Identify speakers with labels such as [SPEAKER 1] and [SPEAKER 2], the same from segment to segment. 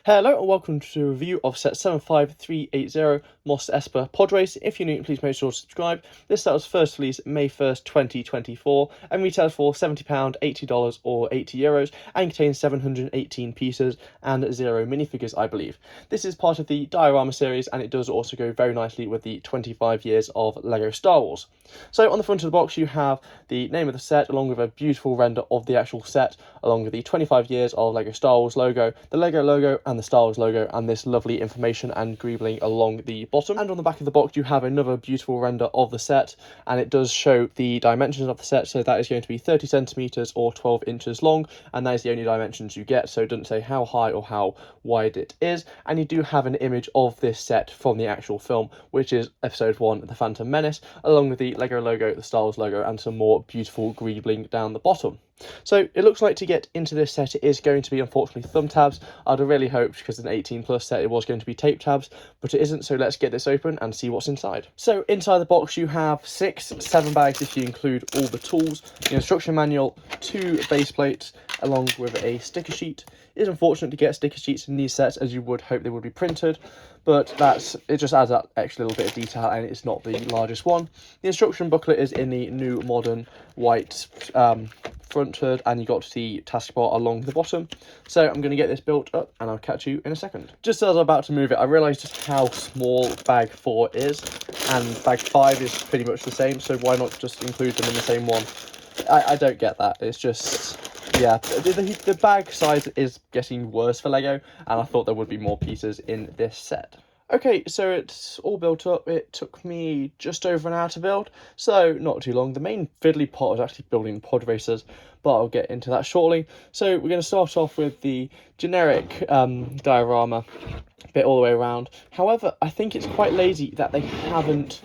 [SPEAKER 1] Hello and welcome to a review of set 75380 Moss Espa Podrace. If you're new, please make sure to subscribe. This set was first released May 1st, 2024 and retails for £70, $80 or €80 and contains 718 pieces and 0 minifigures, I believe. This is part of the Diorama series and it does also go very nicely with the 25 years of LEGO Star Wars. So on the front of the box you have the name of the set along with a beautiful render of the actual set, along with the 25 years of LEGO Star Wars logo, the LEGO logo and the Star Wars logo, and this lovely information and greebling along the bottom. And on the back of the box you have another beautiful render of the set, and it does show the dimensions of the set. So that is going to be 30 centimeters or 12 inches long, and that is the only dimensions you get, so it doesn't say how high or how wide it is. And you do have an image of this set from the actual film, which is episode 1, The Phantom Menace, along with the LEGO logo, the Star Wars logo, and some more beautiful greebling down the bottom. So it looks like to get into this set it is going to be unfortunately thumb tabs. I'd have really hoped, because it's an 18+ set, it was going to be tape tabs, but it isn't, so let's get this open and see what's inside. So inside the box you have 7 bags if you include all the tools, the instruction manual, 2 base plates, along with a sticker sheet. It is unfortunate to get sticker sheets in these sets, as you would hope they would be printed, but it just adds that extra little bit of detail, and it's not the largest one. The instruction booklet is in the new modern white front hood, and you got the taskbar along the bottom. So I'm going to get this built up and I'll catch you in a second. Just as I'm about to move it, I realised just how small bag 4 is, and bag 5 is pretty much the same, so why not just include them in the same one? I don't get that. It's just, yeah, the bag size is getting worse for LEGO, and I thought there would be more pieces in this set. Okay, so it's all built up. It took me just over an hour to build, so not too long. The main fiddly part was actually building the pod racers, but I'll get into that shortly. So we're going to start off with the generic diorama bit all the way around. However, I think it's quite lazy that they haven't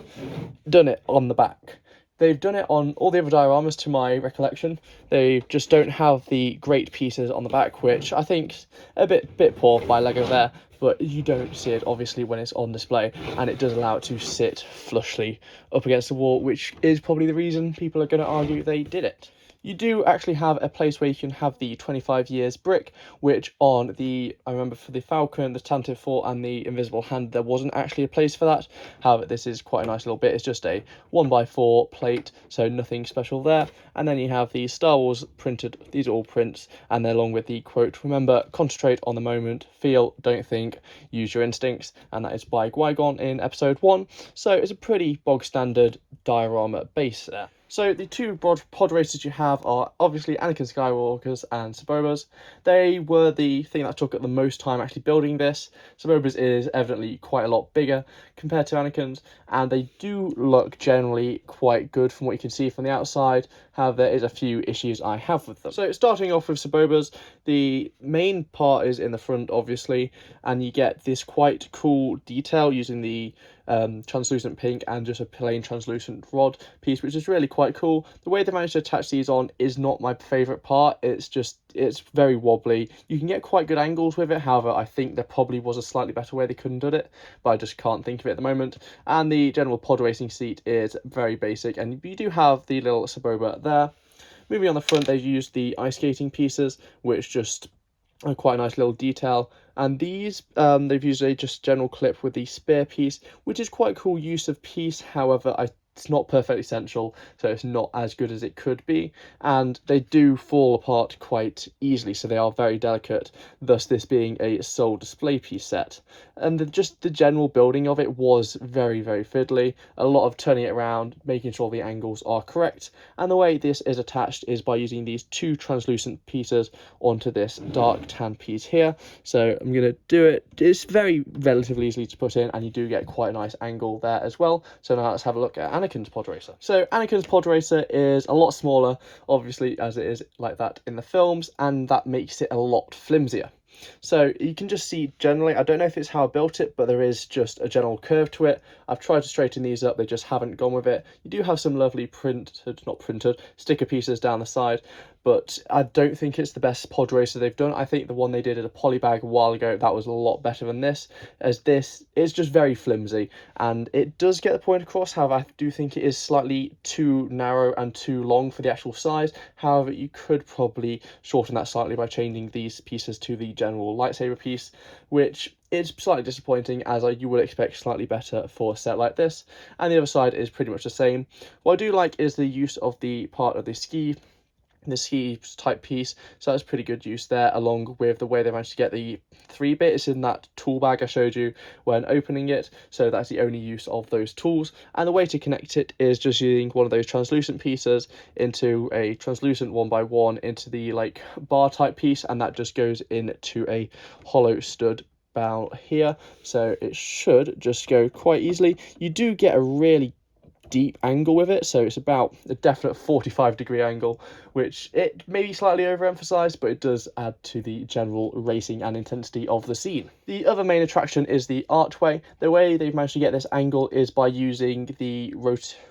[SPEAKER 1] done it on the back. They've done it on all the other dioramas, to my recollection. They just don't have the great pieces on the back, which I think a bit poor by LEGO there. But you don't see it, obviously, when it's on display, and it does allow it to sit flushly up against the wall, which is probably the reason people are going to argue they did it. You do actually have a place where you can have the 25 years brick, which on I remember for the Falcon, the Tantive 4 and the Invisible Hand, there wasn't actually a place for that. However, this is quite a nice little bit. It's just a 1x4 plate, so nothing special there. And then you have the Star Wars printed, these are all prints, and they're along with the quote, "Remember, concentrate on the moment, feel, don't think, use your instincts," and that is by Qui-Gon in episode 1. So it's a pretty bog standard diorama base there. So the 2 pod racers you have are obviously Anakin Skywalker's and Saboba's. They were the thing that took up the most time actually building this. Saboba's is evidently quite a lot bigger compared to Anakin's, and they do look generally quite good from what you can see from the outside. However, there is a few issues I have with them. So starting off with Saboba's, the main part is in the front obviously, and you get this quite cool detail using the translucent pink and just a plain translucent rod piece, which is really quite cool. The way they managed to attach these on is not my favourite part. It's very wobbly. You can get quite good angles with it. However, I think there probably was a slightly better way they could have done it, but I just can't think of it at the moment. And the general pod racing seat is very basic, and you do have the little Saboba there. Moving on the front, they've used the ice skating pieces, which just are quite a nice little detail. And these, they've used a just general clip with the spear piece, which is quite a cool use of piece. However, it's not perfectly central, so it's not as good as it could be, and they do fall apart quite easily, so they are very delicate, thus this being a sole display piece set. And just the general building of it was very fiddly, a lot of turning it around, making sure the angles are correct, and the way this is attached is by using these 2 translucent pieces onto this dark tan piece here. So I'm going to do it. It's relatively easily to put in, and you do get quite a nice angle there as well. So now let's have a look at Anakin's pod racer. So Anakin's pod racer is a lot smaller, obviously, as it is like that in the films, and that makes it a lot flimsier. So you can just see generally, I don't know if it's how I built it, but there is just a general curve to it. I've tried to straighten these up, they just haven't gone with it. You do have some lovely not printed, sticker pieces down the side, but I don't think it's the best pod racer they've done. I think the one they did at a polybag a while ago, that was a lot better than this, as this is just very flimsy, and it does get the point across. However, I do think it is slightly too narrow and too long for the actual size. However, you could probably shorten that slightly by changing these pieces to the general lightsaber piece, which is slightly disappointing, as you would expect slightly better for a set like this. And the other side is pretty much the same. What I do like is the use of the part of the ski type piece, so that's pretty good use there, along with the way they managed to get the 3 bits in that tool bag I showed you when opening it. So that's the only use of those tools, and the way to connect it is just using one of those translucent pieces into a translucent 1x1 into the like bar type piece, and that just goes into a hollow stud bowl here, so it should just go quite easily. You do get a really deep angle with it, so it's about a definite 45-degree angle, which it may be slightly overemphasized, but it does add to the general racing and intensity of the scene. The other main attraction is the archway. The way they've managed to get this angle is by using the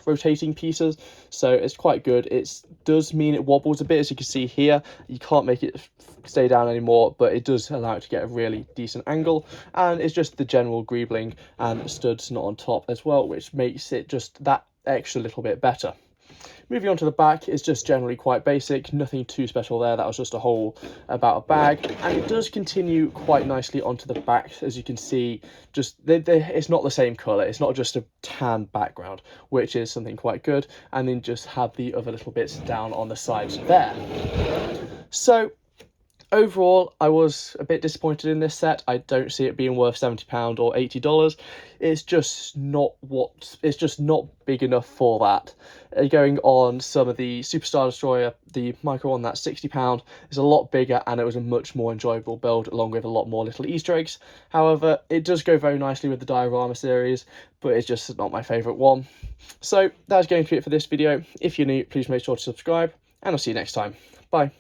[SPEAKER 1] rotating pieces, so it's quite good. It does mean it wobbles a bit, as you can see here. You can't make it stay down anymore, but it does allow it to get a really decent angle, and it's just the general greebling and studs not on top as well, which makes it just that extra little bit better. Moving on to the back, is just generally quite basic, nothing too special there. That was just a hole about a bag, and it does continue quite nicely onto the back, as you can see. Just it's not the same colour, it's not just a tan background, which is something quite good, and then just have the other little bits down on the sides there. So overall, I was a bit disappointed in this set. I don't see it being worth £70 or $80. It's just not big enough for that. Going on some of the Superstar Destroyer, the micro one, that's £60, is a lot bigger, and it was a much more enjoyable build, along with a lot more little Easter eggs. However, it does go very nicely with the Diorama series, but it's just not my favourite one. So that's going to be it for this video. If you're new, please make sure to subscribe, and I'll see you next time. Bye.